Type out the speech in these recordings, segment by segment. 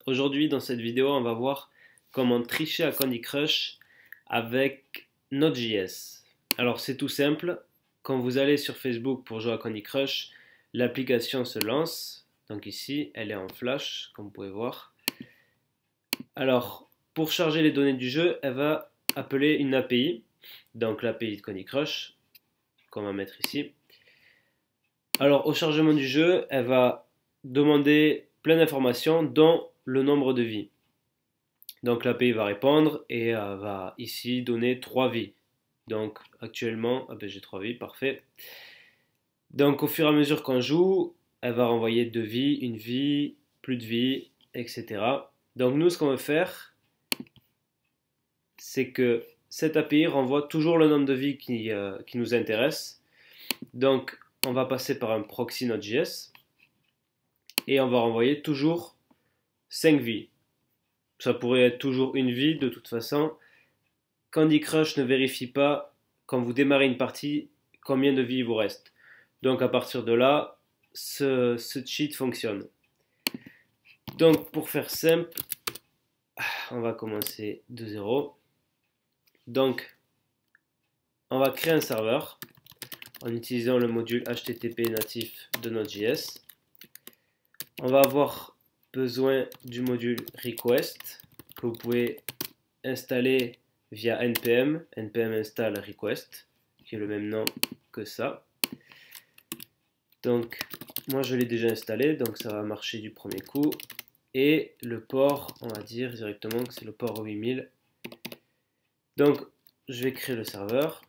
Aujourd'hui, dans cette vidéo, on va voir comment tricher à Candy Crush avec Node.js. Alors, c'est tout simple. Quand vous allez sur Facebook pour jouer à Candy Crush, l'application se lance. Donc ici, elle est en flash, comme vous pouvez voir. Alors, pour charger les données du jeu, elle va appeler une API. Donc l'API de Candy Crush, qu'on va mettre ici. Alors, au chargement du jeu, elle va demander plein d'informations, dont le nombre de vies. Donc l'API va répondre et va ici donner 3 vies. Donc actuellement, j'ai 3 vies, parfait. Donc au fur et à mesure qu'on joue, elle va renvoyer 2 vies, une vie, plus de vie, etc. Donc nous, ce qu'on veut faire, c'est que cette API renvoie toujours le nombre de vies qui nous intéresse. Donc on va passer par un proxy Node.js et on va renvoyer toujours 5 vies. Ça pourrait être toujours une vie de toute façon. Candy Crush ne vérifie pas, quand vous démarrez une partie, combien de vies il vous reste. Donc à partir de là, ce cheat fonctionne. Donc pour faire simple, on va commencer de zéro. Donc on va créer un serveur en utilisant le module HTTP natif de Node.js. On va avoir besoin du module request que vous pouvez installer via npm install request, qui est le même nom que ça. Donc moi je l'ai déjà installé, donc ça va marcher du premier coup. Et le port, on va dire directement que c'est le port 8000. Donc je vais créer le serveur.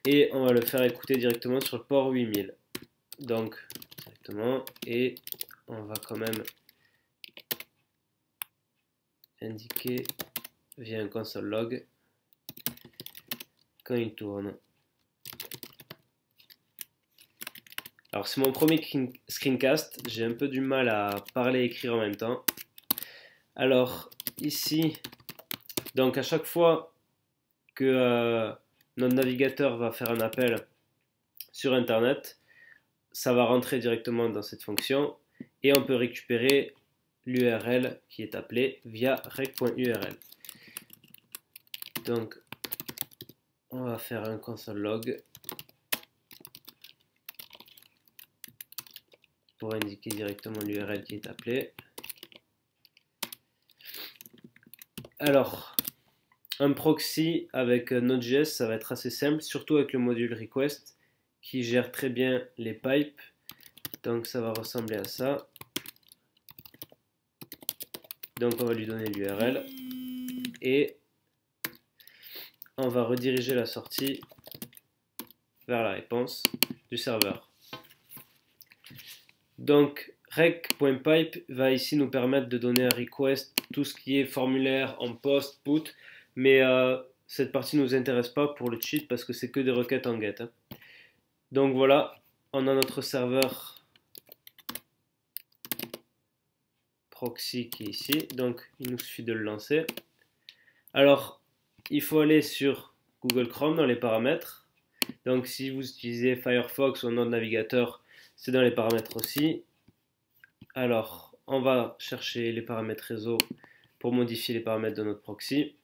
Et on va le faire écouter directement sur le port 8000. Donc directement, et on va quand même indiquer via un console log quand il tourne. Alors c'est mon premier screencast, j'ai un peu du mal à parler et écrire en même temps. Alors ici, donc à chaque fois que notre navigateur va faire un appel sur internet, ça va rentrer directement dans cette fonction et on peut récupérer l'URL qui est appelée via rec.url. Donc on va faire un console log pour indiquer directement l'URL qui est appelée. Alors, un proxy avec Node.js, ça va être assez simple, surtout avec le module request qui gère très bien les pipes. Donc ça va ressembler à ça. Donc on va lui donner l'URL et on va rediriger la sortie vers la réponse du serveur. Donc rec.pipe va ici nous permettre de donner un request, tout ce qui est formulaire en post, put, mais cette partie ne nous intéresse pas pour le cheat parce que c'est que des requêtes en get. Donc voilà, on a notre serveur proxy qui est ici, donc il nous suffit de le lancer. Alors, il faut aller sur Google Chrome dans les paramètres. Donc si vous utilisez Firefox ou un autre navigateur, c'est dans les paramètres aussi. Alors, on va chercher les paramètres réseau pour modifier les paramètres de notre proxy.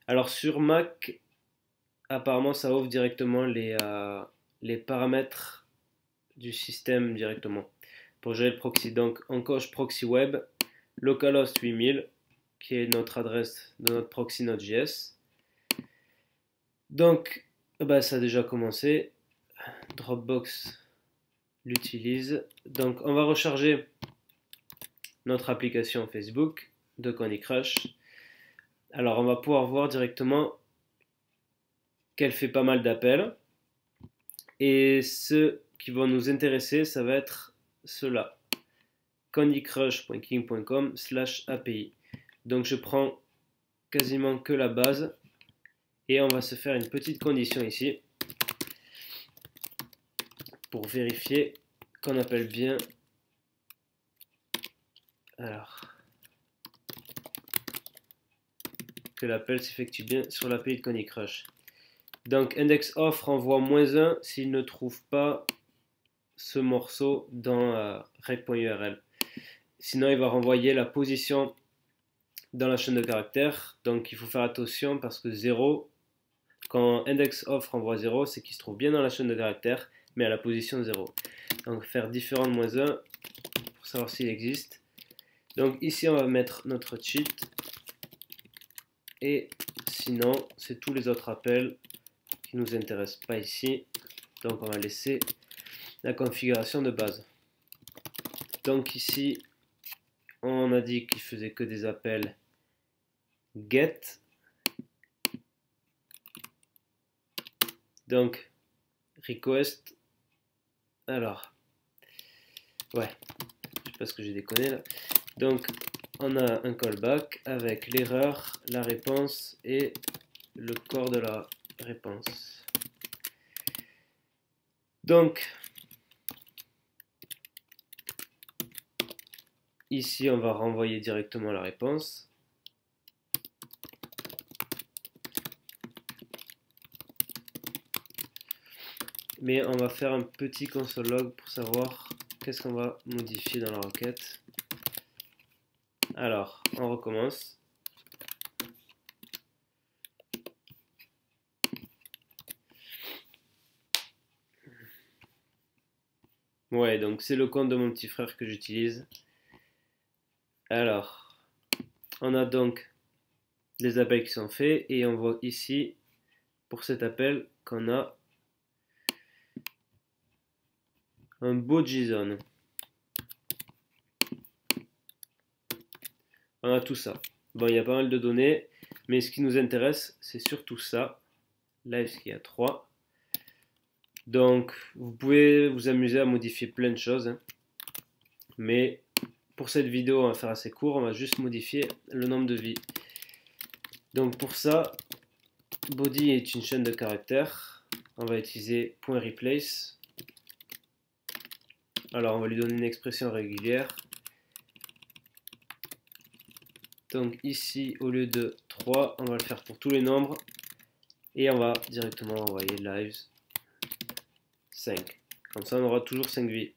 Alors sur Mac, apparemment ça ouvre directement les paramètres du système directement pour gérer le proxy. Donc on coche proxy web, localhost 8000 qui est notre adresse de notre proxy Node.js. Donc ça a déjà commencé. Dropbox l'utilise. Donc on va recharger notre application Facebook de Candy Crush. Alors on va pouvoir voir directement qu'elle fait pas mal d'appels. Et ceux qui vont nous intéresser, ça va être ceux-là. candycrush.king.com/API. Donc je prends quasiment que la base et on va se faire une petite condition ici pour vérifier qu'on appelle bien. Alors que l'appel s'effectue bien sur l'API de Candy Crush. Donc index off renvoie -1 s'il ne trouve pas ce morceau dans rec.url. Sinon, il va renvoyer la position dans la chaîne de caractères. Donc il faut faire attention parce que 0, quand index off renvoie 0, c'est qu'il se trouve bien dans la chaîne de caractères, mais à la position 0. Donc faire différent de -1 pour savoir s'il existe. Donc ici, on va mettre notre cheat. Et sinon, c'est tous les autres appels qui ne nous intéressent pas ici. Donc on va laisser la configuration de base. Donc ici, on a dit qu'il faisait que des appels get. Donc request. Alors, ouais, je sais pas ce que j'ai déconné là. Donc on a un callback avec l'erreur, la réponse et le corps de la réponse. Donc ici on va renvoyer directement la réponse. Mais on va faire un petit console log pour savoir qu'est-ce qu'on va modifier dans la requête. Alors, on recommence. Ouais, donc c'est le compte de mon petit frère que j'utilise. Alors, on a donc les appels qui sont faits et on voit ici, pour cet appel, qu'on a un beau JSON. On a tout ça. Bon, il y a pas mal de données, mais ce qui nous intéresse, c'est surtout ça. Là, il y a 3. Donc, vous pouvez vous amuser à modifier plein de choses, hein. Mais pour cette vidéo, on va faire assez court, on va juste modifier le nombre de vies. Donc pour ça, body est une chaîne de caractères. On va utiliser .replace. Alors on va lui donner une expression régulière. Donc ici, au lieu de 3, on va le faire pour tous les nombres. Et on va directement envoyer lives 5. Comme ça, on aura toujours 5 vies.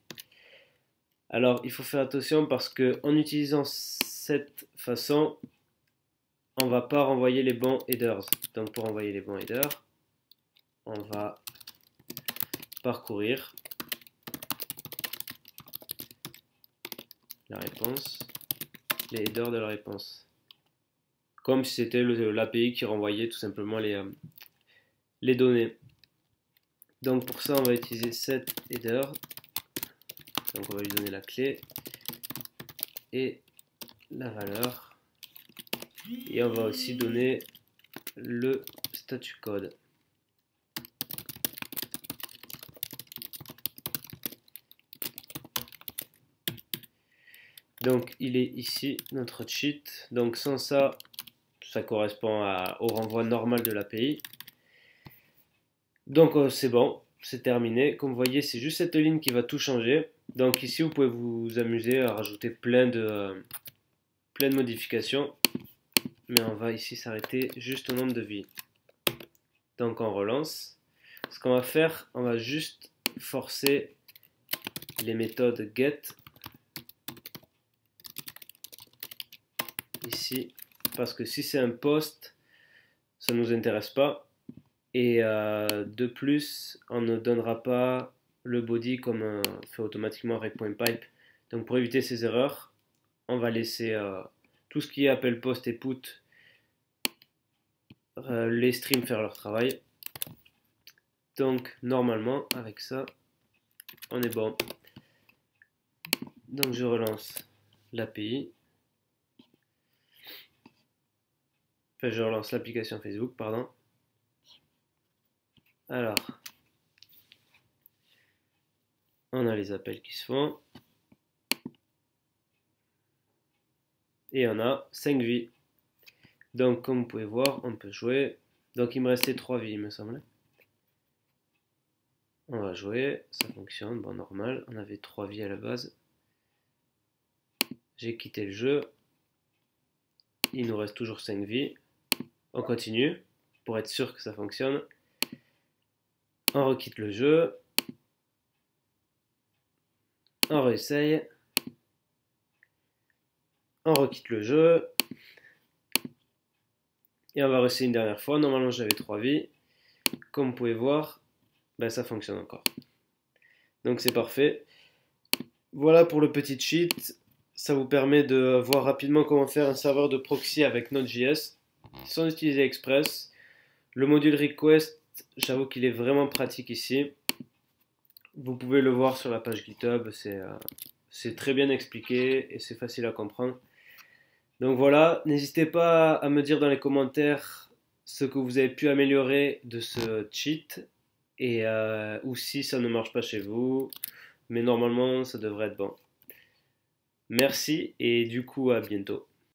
Alors, il faut faire attention parce que en utilisant cette façon, on ne va pas renvoyer les bons headers. Donc, pour envoyer les bons headers, on va parcourir la réponse, les headers de la réponse. Comme si c'était l'API qui renvoyait tout simplement les données. Donc pour ça, on va utiliser set header. Donc on va lui donner la clé et la valeur. Et on va aussi donner le statut code. Donc il est ici notre cheat. Donc sans ça, ça correspond au renvoi normal de l'API. Donc c'est bon, c'est terminé. Comme vous voyez, c'est juste cette ligne qui va tout changer. Donc ici, vous pouvez vous amuser à rajouter plein de modifications. Mais on va ici s'arrêter juste au nombre de vies. Donc on relance. Ce qu'on va faire, on va juste forcer les méthodes get ici. Parce que si c'est un post, ça ne nous intéresse pas. Et de plus, on ne donnera pas le body comme fait automatiquement rec.pipe. Donc pour éviter ces erreurs, on va laisser tout ce qui est appel post et put, les streams faire leur travail. Donc normalement, avec ça, on est bon. Donc je relance l'API. Enfin, je relance l'application Facebook, pardon. Alors, on a les appels qui se font. Et on a 5 vies. Donc comme vous pouvez voir, on peut jouer. Donc il me restait 3 vies, il me semble. On va jouer, ça fonctionne, bon normal, on avait 3 vies à la base. J'ai quitté le jeu. Il nous reste toujours 5 vies. On continue pour être sûr que ça fonctionne. On requitte le jeu. On réessaye. On requitte le jeu. Et on va réessayer une dernière fois. Normalement, j'avais 3 vies. Comme vous pouvez voir, ben, ça fonctionne encore. Donc c'est parfait. Voilà pour le petit cheat. Ça vous permet de voir rapidement comment faire un serveur de proxy avec Node.js sans utiliser Express. Le module request, j'avoue qu'il est vraiment pratique ici. Vous pouvez le voir sur la page GitHub, c'est très bien expliqué et c'est facile à comprendre. Donc voilà, n'hésitez pas à me dire dans les commentaires ce que vous avez pu améliorer de ce cheat et ou si ça ne marche pas chez vous, mais normalement ça devrait être bon. Merci et du coup à bientôt.